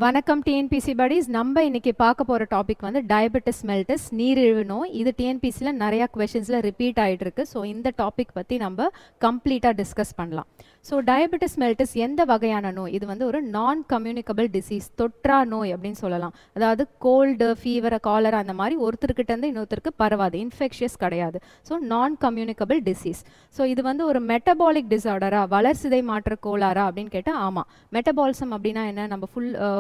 வணக்கம் TNPSC buddies. நம்ம இன்னைக்கு பார்க்க போகிற டாபிக் வந்து டயபெட்டிஸ் மெல்லிட்டஸ், நீரிழிவு நோய். இது டிஎன்பிசியில் நிறையா கொஷின்ஸில் ரிப்பீட் ஆகிட்டு இருக்கு. ஸோ இந்த டாபிக் பற்றி நம்ம கம்ப்ளீட்டாக டிஸ்கஸ் பண்ணலாம். ஸோ டயபெட்டிஸ் மெல்லிட்டஸ் எந்த வகையான நோய்? இது வந்து ஒரு நான் கம்யூனிகபிள் டிசீஸ், தொற்றா நோய் அப்படின்னு சொல்லலாம். அதாவது கோல்டு, ஃபீவர், காலரா அந்த மாதிரி ஒருத்தருக்கிட்டேருந்து இன்னொருத்தருக்கு பரவாது, இன்ஃபெக்ஷியஸ் கிடையாது. ஸோ நான் கம்யூனிகபிள் டிசீஸ். ஸோ இது வந்து ஒரு மெட்டபாலிக் டிசார்டரா, வளர்சிதை மாற்ற கோளாறா அப்படின்னு கேட்டால் ஆமாம். மெட்டபாலிசம் அப்படின்னா என்ன? நம்ம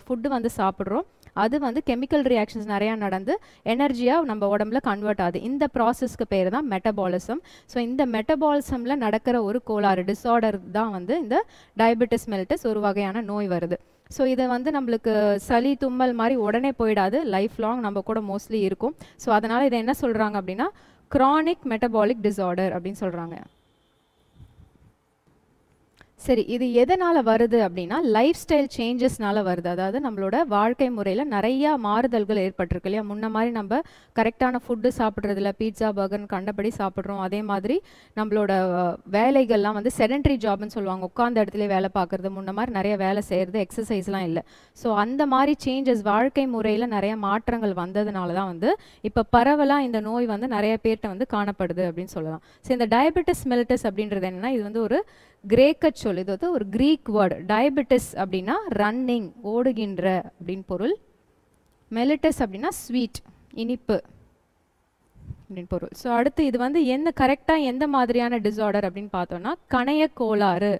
ஃபுட்டு வந்து சாப்பிட்றோம், அது வந்து கெமிக்கல் ரியாக்ஷன்ஸ் நிறையா நடந்து எனர்ஜியாக நம்ம உடம்புல கன்வெர்ட் ஆகுது. இந்த ப்ராசஸ்க்கு பேர் தான் மெட்டபாலிசம். ஸோ இந்த மெட்டபாலிசமில் நடக்கிற ஒரு கோளாறு, டிஸார்டர் தான் வந்து இந்த டயபெட்டிஸ் மெல்லிட்டஸ். ஒரு வகையான நோய் வருது. ஸோ இதை வந்து நம்மளுக்கு சளி தும்மல் மாதிரி உடனே போயிடாது, லைஃப் லாங் நம்ம கூட மோஸ்ட்லி இருக்கும். ஸோ அதனால் இதை என்ன சொல்கிறாங்க அப்படின்னா க்ரானிக் மெட்டபாலிக் டிஸார்டர் அப்படின்னு சொல்கிறாங்க. சரி, இது எதனால் வருது அப்படின்னா லைஃப் ஸ்டைல் சேஞ்சஸ்னால வருது. அதாவது நம்மளோட வாழ்க்கை முறையில் நிறையா மாறுதல்கள் ஏற்பட்டிருக்கு இல்லையா? முன்ன மாதிரி நம்ம கரெக்டான ஃபுட்டு சாப்பிட்றதில்ல, பீட்சா பர்கர்னு கண்டபடி சாப்பிட்றோம். அதே மாதிரி நம்மளோட வேலைகள்லாம் வந்து செடென்ட்ரி ஜாப்னு சொல்லுவாங்க, உட்காந்த இடத்துல வேலை பார்க்குறது. முன்ன மாதிரி நிறைய வேலை செய்கிறது, எக்ஸசைஸ்லாம் இல்லை. ஸோ அந்த மாதிரி சேஞ்சஸ், வாழ்க்கை முறையில் நிறைய மாற்றங்கள் வந்ததுனால தான் வந்து இப்போ பரவலாக இந்த நோய் வந்து நிறைய பேர்கிட்ட வந்து காணப்படுது அப்படின்னு சொல்லலாம். ஸோ இந்த டயபெட்டிஸ் மெல்லிட்டஸ் அப்படின்றது என்னென்னா, இது வந்து ஒரு கிரேக்க சொல். இது வந்து ஒரு கிரீக் வேர்டு. டயபெட்டிஸ் அப்படின்னா ரன்னிங், ஓடுகின்ற அப்படின்னு பொருள். மெல்லிட்டஸ் அப்படின்னா ஸ்வீட், இனிப்பு அப்படின்னு பொருள். ஸோ அடுத்து இது வந்து கரெக்டாக எந்த மாதிரியான டிஸார்டர் அப்படின்னு பார்த்தோம்னா கணைய கோளாறு,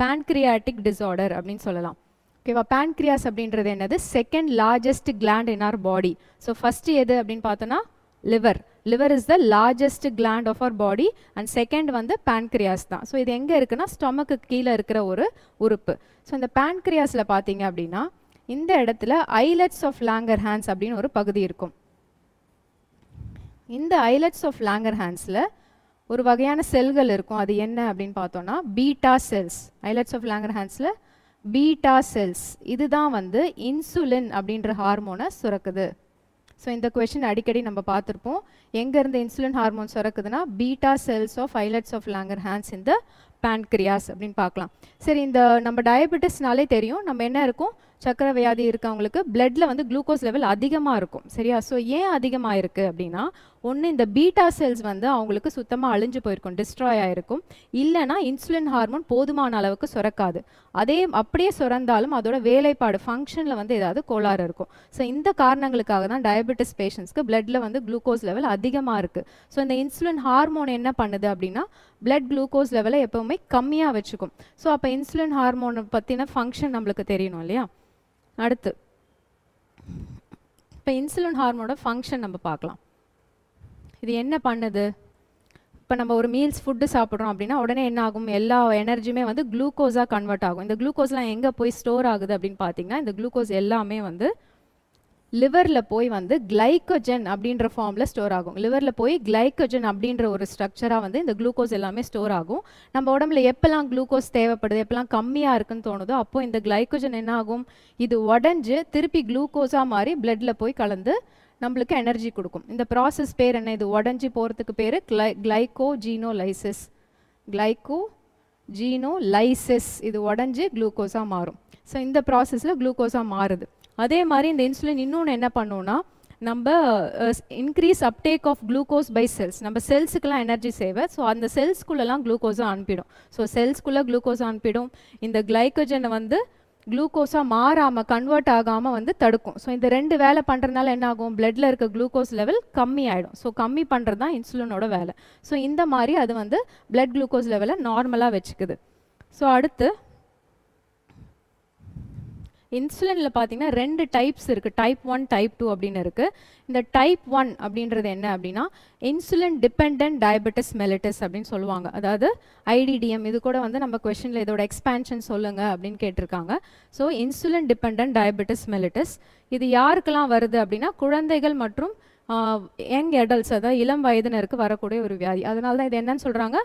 பேன்க்ரியாட்டிக் டிஸார்டர் அப்படின்னு சொல்லலாம். ஓகேவா? பேன்க்ரியாஸ் அப்படின்றது என்னது? செகண்ட் லார்ஜஸ்ட் கிளாண்ட் இன் ஆர் பாடி. ஸோ ஃபஸ்ட்டு எது அப்படின்னு பார்த்தோன்னா liver. liver is the largest gland of our body and second வந்து pancreas தான். ஸோ இது எங்கே இருக்குன்னா ஸ்டொமக்கு கீழே இருக்கிற ஒரு உறுப்பு. ஸோ இந்த pancreasல பார்த்தீங்க அப்படின்னா இந்த இடத்துல islets of Langerhans அப்படின்னு ஒரு பகுதி இருக்கும். இந்த islets of Langerhansல ஒரு வகையான செல்கள் இருக்கும். அது என்ன அப்படின்னு பார்த்தோன்னா பீட்டா செல்ஸ். islets of Langerhansல பீட்டா செல்ஸ் இதுதான் வந்து இன்சுலின் அப்படின்ற ஹார்மோனை சுரக்குது. ஸோ இந்த கொஷின் அடிக்கடி நம்ம பார்த்துருப்போம். எங்கேருந்து இன்சுலின் ஹார்மோன் சுரக்குதுன்னா beta cells of islets of Langerhans இந்த pancreas அப்படின்னு பார்க்கலாம். சரி, இந்த நம்ம டயபெட்டிஸ்னாலே தெரியும், நம்ம என்ன இருக்கும், சக்கரை வியாதி இருக்கவங்களுக்கு பிளட்ல வந்து குளுக்கோஸ் லெவல் அதிகமாக இருக்கும். சரியா? ஸோ ஏன் அதிகமாக இருக்குது அப்படின்னா, ஒன்று இந்த பீட்டா செல்ஸ் வந்து அவங்களுக்கு சுத்தமாக அழிஞ்சு போயிருக்கும், டிஸ்ட்ராய் ஆகிருக்கும். இல்லைனா இன்சுலின் ஹார்மோன் போதுமான அளவுக்கு சுரக்காது. அப்படியே சுரந்தாலும் அதோட வேலைப்பாடு, ஃபங்க்ஷனில் வந்து ஏதாவது கோளாறு இருக்கும். ஸோ இந்த காரணங்களுக்காக தான் டயபெட்டிஸ் பேஷண்ட்ஸ்க்கு பிளட்ல வந்து குளுக்கோஸ் லெவல் அதிகமாக இருக்குது. ஸோ இந்த இன்சுலின் ஹார்மோன் என்ன பண்ணுது அப்படின்னா பிளட் குளுக்கோஸ் லெவலை எப்போவுமே கம்மியாக வச்சுக்கும். ஸோ அப்போ இன்சுலின் ஹார்மோனை பற்றின ஃபங்க்ஷன் நம்மளுக்கு தெரியணும் இல்லையா? அடுத்து இப்போ இன்சுலின் ஹார்மோனோட ஃபங்க்ஷன் நம்ம பார்க்கலாம். இது என்ன பண்ணுது? இப்போ நம்ம ஒரு மீல்ஸ் ஃபுட்டு சாப்பிட்றோம் அப்படின்னா உடனே என்ன ஆகும், எல்லா எனர்ஜியுமே வந்து குளுக்கோஸாக கன்வெர்ட் ஆகும். இந்த குளுக்கோஸ்லாம் எங்கே போய் ஸ்டோர் ஆகுது அப்படின்னு பார்த்தீங்கன்னா, இந்த குளுக்கோஸ் எல்லாமே வந்து லிவரில் போய் வந்து கிளைக்கோஜன் அப்படின்ற ஃபார்மில் ஸ்டோர் ஆகும். லிவரில் போய் கிளைக்கோஜன் அப்படின்ற ஒரு ஸ்ட்ரக்சராக வந்து இந்த குளுக்கோஸ் எல்லாமே ஸ்டோர் ஆகும். நம்ம உடம்புல எப்போல்லாம் குளுக்கோஸ் தேவைப்படுது, எப்போல்லாம் கம்மியாக இருக்குன்னு தோணுதோ அப்போது இந்த கிளைக்கோஜன் என்ன ஆகும், இது உடஞ்சி திருப்பி குளுக்கோஸாக மாறி பிளட்டில் போய் கலந்து நம்மளுக்கு எனர்ஜி கொடுக்கும். இந்த ப்ராசஸ் பேர் என்ன? இது உடஞ்சி போகிறதுக்கு பேர் கிளைகோஜீனோலைசிஸ். கிளைகோஜீனோலைசிஸ். இது உடஞ்சி குளுக்கோஸாக மாறும். ஸோ இந்த ப்ராசஸில் குளுக்கோஸாக மாறுது. அதே மாதிரி இந்த இன்சுலின் இன்னொன்று என்ன பண்ணுவோம்னா, நம்ம increase uptake of glucose by cells. நம்ம செல்ஸுக்கெல்லாம் எனர்ஜி சேவை. ஸோ அந்த செல்ஸ்குள்ளெல்லாம் குளுக்கோஸாக அனுப்பிடும். So செல்ஸ்குள்ளே glucose அனுப்பிடும். இந்த கிளைக்கோஜனை வந்து குளுக்கோஸாக மாறாமல், கன்வெர்ட் ஆகாமல் வந்து தடுக்கும். ஸோ இந்த ரெண்டு வேலை பண்ணுறதுனால என்ன ஆகும், பிளட்டில் இருக்க குளுக்கோஸ் லெவல் கம்மி ஆகிடும். ஸோ கம்மி பண்ணுறது தான் இன்சுலினோட வேலை. ஸோ இந்த மாதிரி அது வந்து பிளட் குளுக்கோஸ் லெவலை நார்மலாக வச்சுக்குது. ஸோ அடுத்து இன்சுலினில் பார்த்தீங்கன்னா ரெண்டு டைப்ஸ் இருக்குது, டைப் 1 டைப் 2 அப்படின்னு இருக்குது. இந்த டைப் 1 அப்படின்றது என்ன அப்படின்னா இன்சுலின் டிபெண்டன்ட் டயபெட்டிஸ் மெல்லிட்டஸ் அப்படின்னு சொல்லுவாங்க. அதாவது IDDM. இது கூட வந்து நம்ம கொஷனில் இதோட எக்ஸ்பேன்ஷன் சொல்லுங்கள் அப்படின்னு கேட்டிருக்காங்க. So insulin dependent diabetes mellitus இது யாருக்கெல்லாம் வருது அப்படின்னா குழந்தைகள் மற்றும் யங் அடல்ட்ஸ், அதாவது இளம் வயதினருக்கு வரக்கூடிய ஒரு வியாதி. அதனால தான் இது என்னன்னு சொல்கிறாங்க,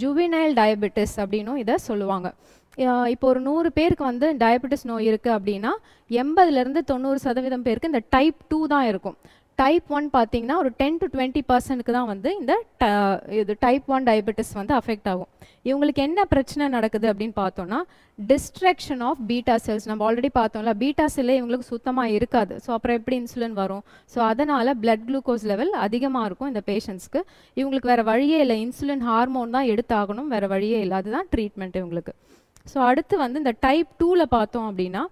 ஜுவினைல் டயபெட்டிஸ் அப்படின்னும் இதை சொல்லுவாங்க. இப்போ ஒரு 100 பேருக்கு வந்து டயபெட்டிஸ் நோய் இருக்குது அப்படின்னா 80லேருந்து 90% பேருக்கு இந்த டைப் 2 தான் இருக்கும். டைப் 1 பார்த்தீங்கன்னா ஒரு 10 to 20% தான் வந்து இந்த இது டைப் 1 டயபெட்டிஸ் வந்து அஃபெக்ட் ஆகும். இவங்களுக்கு என்ன பிரச்சனை நடக்குது அப்படின்னு பார்த்தோம்னா டிஸ்ட்ராக்ஷன் ஆஃப் பீட்டா செல்ஸ். நம்ம ஆல்ரெடி பார்த்தோம்ல, பீட்டா செல்லே இவங்களுக்கு சுத்தமாக இருக்காது. ஸோ அப்புறம் எப்படி இன்சுலின் வரும்? ஸோ அதனால் பிளட் குளுக்கோஸ் லெவல் அதிகமாக இருக்கும் இந்த பேஷண்ட்ஸ்க்கு. இவங்களுக்கு வேறு வழியே இல்லை, இன்சுலின் ஹார்மோன் தான் எடுத்தாகணும், வேறு வழியே இல்லை. அதுதான் ட்ரீட்மெண்ட் இவங்களுக்கு. ஸோ அடுத்து வந்து இந்த டைப் 2ல் பார்த்தோம் அப்படின்னா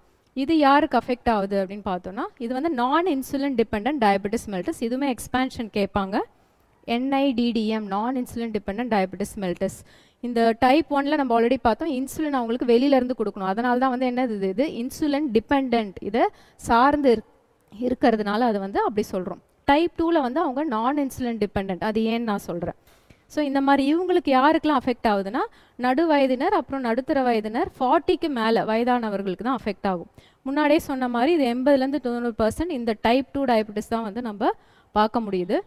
இது யாருக்கு அஃபெக்ட் ஆகுது அப்படின்னு பார்த்தோன்னா இது வந்து நான் இன்சுலின் டிபெண்டன்ட் டயபெட்டிஸ் மெல்டஸ். இதுவுமே எக்ஸ்பேன்ஷன் கேட்பாங்க. NIDDM, நான் இன்சுலின் டிபெண்டன்ட் டயபெட்டிஸ் மெல்டஸ். இந்த டைப் 1ல் நம்ம ஆல்ரெடி பார்த்தோம், இன்சுலின் அவங்களுக்கு வெளியிலேருந்து கொடுக்கணும். அதனால தான் வந்து என்னது இது இன்சுலின் டிபெண்டன்ட், இதை சார்ந்து இருக்கிறதுனால அது வந்து அப்படி சொல்கிறோம். டைப் 2ல் வந்து அவங்க நான் இன்சுலின் டிபெண்டன்ட். அது ஏன்னு நான் சொல்கிறேன். ஸோ இந்த மாதிரி இவங்களுக்கு யாருக்கெல்லாம் அஃபெக்ட் ஆகுதுன்னா நடு வயதினர், அப்புறம் நடுத்தர வயதினர், 40க்கு மேலே வயதானவர்களுக்கு தான் அஃபெக்ட் ஆகும். முன்னாடியே சொன்ன மாதிரி இது 80லேருந்து 90% இந்த டைப் 2 டயபெட்டிஸ் தான் வந்து நம்ம பார்க்க முடியுது.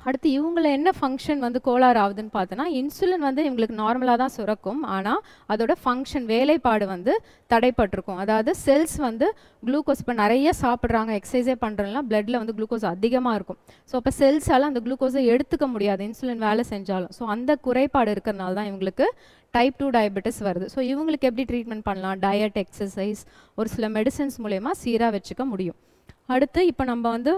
அடுத்து இவங்கள என்ன ஃபங்க்ஷன் வந்து கோளாறு ஆகுதுன்னு பார்த்தோன்னா இன்சுலின் வந்து இவங்களுக்கு நார்மலாக தான் சுரக்கும், ஆனால் அதோட ஃபங்க்ஷன் வேலைப்பாடு வந்து தடைப்பட்டிருக்கும். அதாவது செல்ஸ் வந்து குளுக்கோஸ் இப்போ நிறைய சாப்பிட்றாங்க, எக்ஸசைஸே பண்ணுறதுனா பிளட்டில் வந்து குளுக்கோஸ் அதிகமாக இருக்கும். ஸோ அப்போ செல்ஸால் அந்த குளுக்கோஸை எடுத்துக்க முடியாது இன்சுலின் வேலை செஞ்சாலும். ஸோ அந்த குறைபாடு இருக்கிறனால தான் இவங்களுக்கு டைப் 2 டயபெட்டிஸ் வருது. ஸோ இவங்களுக்கு எப்படி ட்ரீட்மெண்ட் பண்ணலாம்? டயட், எக்ஸசைஸ், ஒரு சில மெடிசன்ஸ் மூலயமா சீராக வச்சுக்க முடியும். அடுத்து இப்போ நம்ம வந்து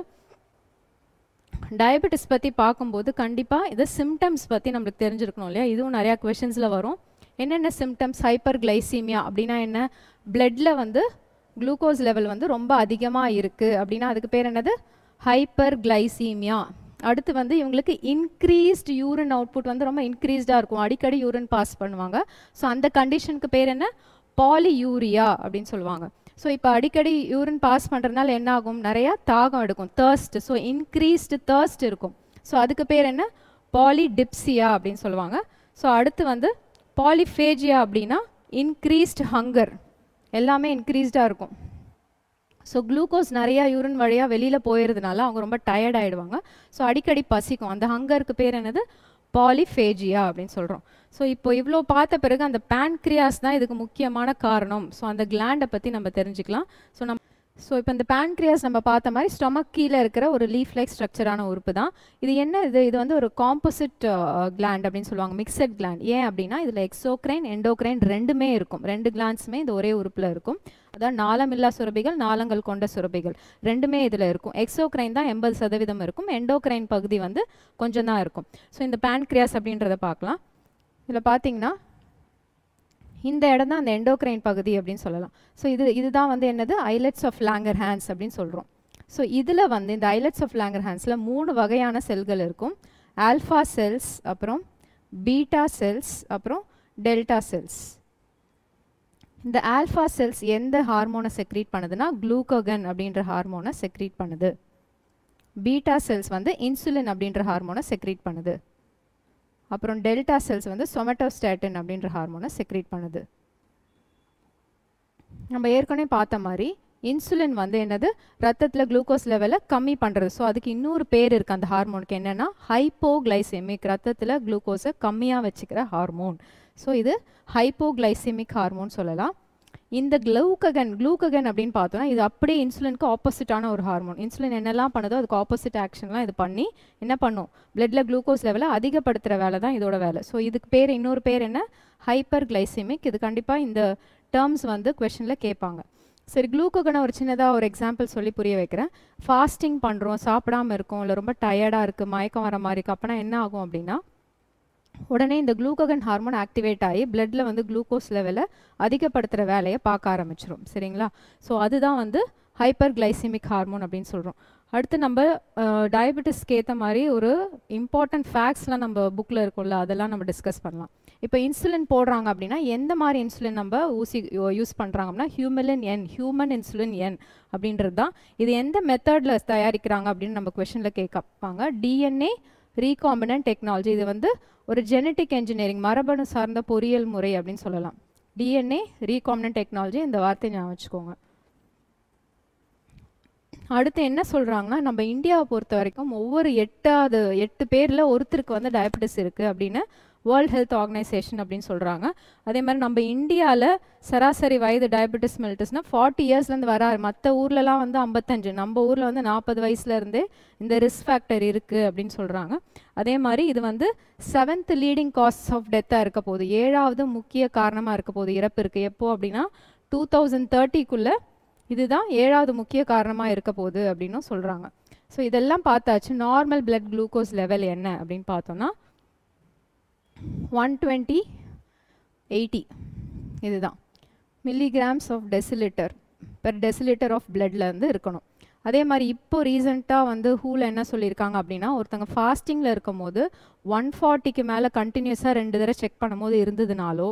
டயபெட்டிஸ் பற்றி பார்க்கும்போது கண்டிப்பாக இது சிம்டம்ஸ் பற்றி நம்மளுக்கு தெரிஞ்சிருக்கணும் இல்லையா? இதுவும் நிறையா கொஷின்ஸில் வரும். என்னென்ன சிம்டம்ஸ்? ஹைப்பர் கிளைசீமியா அப்படின்னா என்ன? பிளட்டில் வந்து குளுக்கோஸ் லெவல் வந்து ரொம்ப அதிகமாக இருக்குது அப்படின்னா அதுக்கு பேர் என்னது? Hyper glycaemia. அடுத்து வந்து இவங்களுக்கு இன்க்ரீஸ்டு யூரின் அவுட்புட் வந்து ரொம்ப இன்க்ரீஸ்டாக இருக்கும், அடிக்கடி யூரின் பாஸ் பண்ணுவாங்க. ஸோ அந்த கண்டிஷனுக்கு பேர் என்ன? பாலியூரியா அப்படின்னு சொல்லுவாங்க. ஸோ இப்போ அடிக்கடி யூரின் பாஸ் பண்ணுறதுனால என்ன ஆகும்? நிறையா தாகம் எடுக்கும், தர்ஸ்ட். ஸோ இன்க்ரீஸ்டு தர்ஸ்ட் இருக்கும். ஸோ அதுக்கு பேர் என்ன? பாலிடிப்சியா அப்படின்னு சொல்லுவாங்க. ஸோ அடுத்து வந்து பாலிஃபேஜியா அப்படின்னா இன்க்ரீஸ்டு ஹங்கர், எல்லாமே இன்க்ரீஸ்டாக இருக்கும். ஸோ குளுக்கோஸ் நிறையா யூரின் வழியாக வெளியில் போயிடுறதுனால அவங்க ரொம்ப டயர்ட் ஆகிடுவாங்க. ஸோ அடிக்கடி பசிக்கும். அந்த ஹங்கருக்கு பேர் என்னது? பாலிஃபேஜியா அப்படின்னு சொல்கிறோம். ஸோ இப்போ இவ்வளோ பார்த்த பிறகு அந்த பேன்க்ரியாஸ் தான் இதுக்கு முக்கியமான காரணம். ஸோ அந்த கிளாண்டை பற்றி நம்ம தெரிஞ்சுக்கலாம். ஸோ இப்போ இந்த பேன்க்ரியாஸ் நம்ம பார்த்த மாதிரி ஸ்டொமக் கீழே இருக்கிற ஒரு லீஃப் லைக் ஸ்ட்ரக்சரான உறுப்பு தான். இது என்ன இது வந்து ஒரு காம்போசிட் கிளாண்ட் அப்படின்னு சொல்லுவாங்க, மிக்சட் கிளாண்ட். ஏன் அப்படின்னா இதில் எக்ஸோக்ரைன், எண்டோக்ரைன் ரெண்டுமே இருக்கும். ரெண்டு கிளாண்ட்ஸுமே இந்த ஒரே உறுப்பில் இருக்கும். அதான் நாளமில்லா சுரபிகள், நாளங்கள் கொண்ட சுரபிகள் ரெண்டுமே இதில் இருக்கும். எக்ஸோக்ரைன் தான் 80% இருக்கும், எண்டோக்ரைன் பகுதி வந்து கொஞ்சம் தான் இருக்கும். ஸோ இந்த பேன்க்ரியாஸ் அப்படின்றத பார்க்கலாம். இதில் பார்த்தீங்கன்னா இந்த இடம் தான் அந்த எண்டோக்ரைன் பகுதி அப்படின்னு சொல்லலாம். ஸோ இதுதான் வந்து என்னது? ஐலட்ஸ் ஆஃப் லாங்கர்ஹான்ஸ் அப்படின்னு சொல்கிறோம். ஸோ இதில் வந்து இந்த ஐலட்ஸ் ஆஃப் லாங்கர்ஹான்ஸில் 3 வகையான செல்கள் இருக்கும். ஆல்ஃபா செல்ஸ், அப்புறம் பீட்டா செல்ஸ், அப்புறம் டெல்டா செல்ஸ். இந்த ஆல்ஃபா செல்ஸ் எந்த ஹார்மோனை செக்ரீட் பண்ணுதுன்னா குளூக்கோகன் அப்படின்ற ஹார்மோனை செக்ரீட் பண்ணுது. பீட்டா செல்ஸ் வந்து இன்சுலின் அப்படின்ற ஹார்மோனை செக்ரீட் பண்ணுது. அப்புறம் டெல்டா செல்ஸ் வந்து சொமட்டோஸ்டாட்டின் அப்படின்ற ஹார்மோனை செக்ரீட் பண்ணுது. நம்ம ஏற்கனவே பார்த்த மாதிரி இன்சுலின் வந்து என்னது? ரத்தத்தில் குளுக்கோஸ் லெவலை கம்மி பண்ணுறது. ஸோ அதுக்கு இன்னொரு பேர் இருக்குது அந்த ஹார்மோனுக்கு, என்னென்னா ஹைப்போகிளைசெமிக். ரத்தத்தில் குளுக்கோஸை கம்மியாக வச்சுக்கிற ஹார்மோன். ஸோ இது ஹைப்போகிளைசெமிக் ஹார்மோன் சொல்லலாம். இந்த குளூக்ககன் அப்படின்னு பார்த்தோன்னா இது அப்படியே இன்சுலினுக்கு ஆப்போசிட்டான ஒரு ஹார்மோன். இன்சுலின் என்னெல்லாம் பண்ணுதோ அதுக்கு ஆப்போசிட் ஆக்ஷன்லாம் இது பண்ணி என்ன பண்ணும்? பிளட்டில் குளுக்கோஸ் லெவலை அதிகப்படுத்துகிற வேலை தான் இதோட வேலை. ஸோ இதுக்கு பேர், இன்னொரு பேர் என்ன? Hyper glycaemic. இது கண்டிப்பாக இந்த டேர்ம்ஸ் வந்து கொஷனில் கேட்பாங்க. சரி, குளூக்கோகனை ஒரு சின்னதாக ஒரு எக்ஸாம்பிள் சொல்லி புரிய வைக்கிறேன். ஃபாஸ்டிங் பண்ணுறோம், சாப்பிடாமல் இருக்கோம், இல்லை ரொம்ப டயர்டாக இருக்குது, மயக்கம் வர மாதிரி இருக்குது, அப்போனா என்ன ஆகும் அப்படின்னா உடனே இந்த குளூக்கோகன் ஹார்மோன் ஆக்டிவேட் ஆகி பிளட்டில் வந்து குளுக்கோஸ் லெவலை அதிகப்படுத்துகிற வேலையை பார்க்க ஆரம்பிச்சிடும். சரிங்களா? ஸோ அதுதான் வந்து ஹைப்பர் கிளைசெமிக் ஹார்மோன் அப்படின்னு சொல்கிறோம். அடுத்து நம்ம டயபெட்டிஸ்க்கு ஏற்ற மாதிரி ஒரு இம்பார்ட்டன்ட் ஃபேக்ட்ஸ்லாம் நம்ம புக்கில் இருக்கும்ல, அதெல்லாம் நம்ம டிஸ்கஸ் பண்ணலாம். இப்போ இன்சுலின் போடுறாங்க அப்படின்னா எந்த மாதிரி இன்சுலின் நம்ம யூஸ் பண்ணுறாங்க அப்படின்னா ஹியூமன் இன்சுலின் என் அப்படின்றது தான். இது எந்த மெத்தடில் தயாரிக்கிறாங்க அப்படின்னு நம்ம கொஷனில் கேட்பாங்க. DNA recombinant technology. இது வந்து ஒரு ஜெனட்டிக் என்ஜினியரிங், மரபணு சார்ந்த பொறியியல் முறை அப்படின்னு சொல்லலாம். டிஎன்ஏ ரீகாம்பினன்ட் டெக்னாலஜி, இந்த வார்த்தை ஞாபகம் வச்சுக்கோங்க. அடுத்து என்ன சொல்கிறாங்கன்னா நம்ம இந்தியாவை பொறுத்த வரைக்கும் ஒவ்வொரு 8 பேரில் ஒருத்தருக்கு வந்து டயபெட்டிஸ் இருக்குது அப்படின்னு வேர்ல்ட் ஹெல்த் ஆர்கனைசேஷன் அப்படின்னு சொல்கிறாங்க. அதே மாதிரி நம்ம இந்தியாவில் சராசரி வயது டயபெட்டிஸ் மெல்லிட்டஸ்னால் 40 இயர்ஸ்லேருந்து வர, மற்ற ஊர்லலாம் வந்து 55, நம்ம ஊரில் வந்து 40 வயசுலேருந்தே இந்த ரிஸ்க் ஃபேக்டர் இருக்குது அப்படின்னு சொல்கிறாங்க. அதே மாதிரி இது வந்து 7th லீடிங் காஸ் ஆஃப் டெத்தாக இருக்க போகுது, 7வது முக்கிய காரணமாக இருக்க போகுது இறப்பிற்கு. எப்போ அப்படின்னா 2030க்குள்ளே இதுதான் 7வது முக்கிய காரணமாக இருக்க போகுது அப்படின்னும் சொல்கிறாங்க. ஸோ இதெல்லாம் பார்த்தாச்சு. நார்மல் பிளட் குளுக்கோஸ் லெவல் என்ன அப்படின்னு பார்த்தோன்னா 120/80 இதுதான் milligrams of decilitre per decilitre of பிளட்லேருந்து இருக்கணும். அதே மாதிரி இப்போ ரீசெண்டாக வந்து ஹூவில் என்ன சொல்லியிருக்காங்க அப்படின்னா, ஒருத்தங்க ஃபாஸ்டிங்கில் இருக்கும் போது 140க்கு மேலே கண்டினியூஸாக 2 தடவை செக் பண்ணும்போது இருந்ததுனாலோ,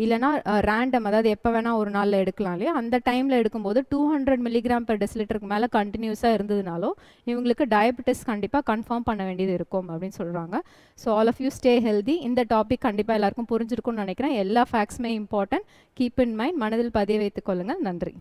இல்லைனா ரேண்டம், அதாவது எப்போ வேணால் ஒரு நாளில் எடுக்கலாம் இல்லையா, அந்த டைமில் எடுக்கும்போது 200 மில்லிகிராம் பெர் டெசிலிட்டருக்கு மேலே கண்டினியூஸாக இருந்ததுனாலோ இவங்களுக்கு டயபெட்டிஸ் கண்டிப்பாக கன்ஃபார்ம் பண்ண வேண்டியது இருக்கும் அப்படின்னு சொல்கிறாங்க. So all of you stay healthy. இந்த டாபிக் கண்டிப்பாக எல்லாருக்கும் புரிஞ்சிருக்கும்னு நினைக்கிறேன். எல்லா ஃபேக்ட்ஸுமே இம்பார்ட்டன்ட். கீப் இன் மைண்ட், மனதில் பதிய வைத்துக் கொள்ளுங்கள். நன்றி.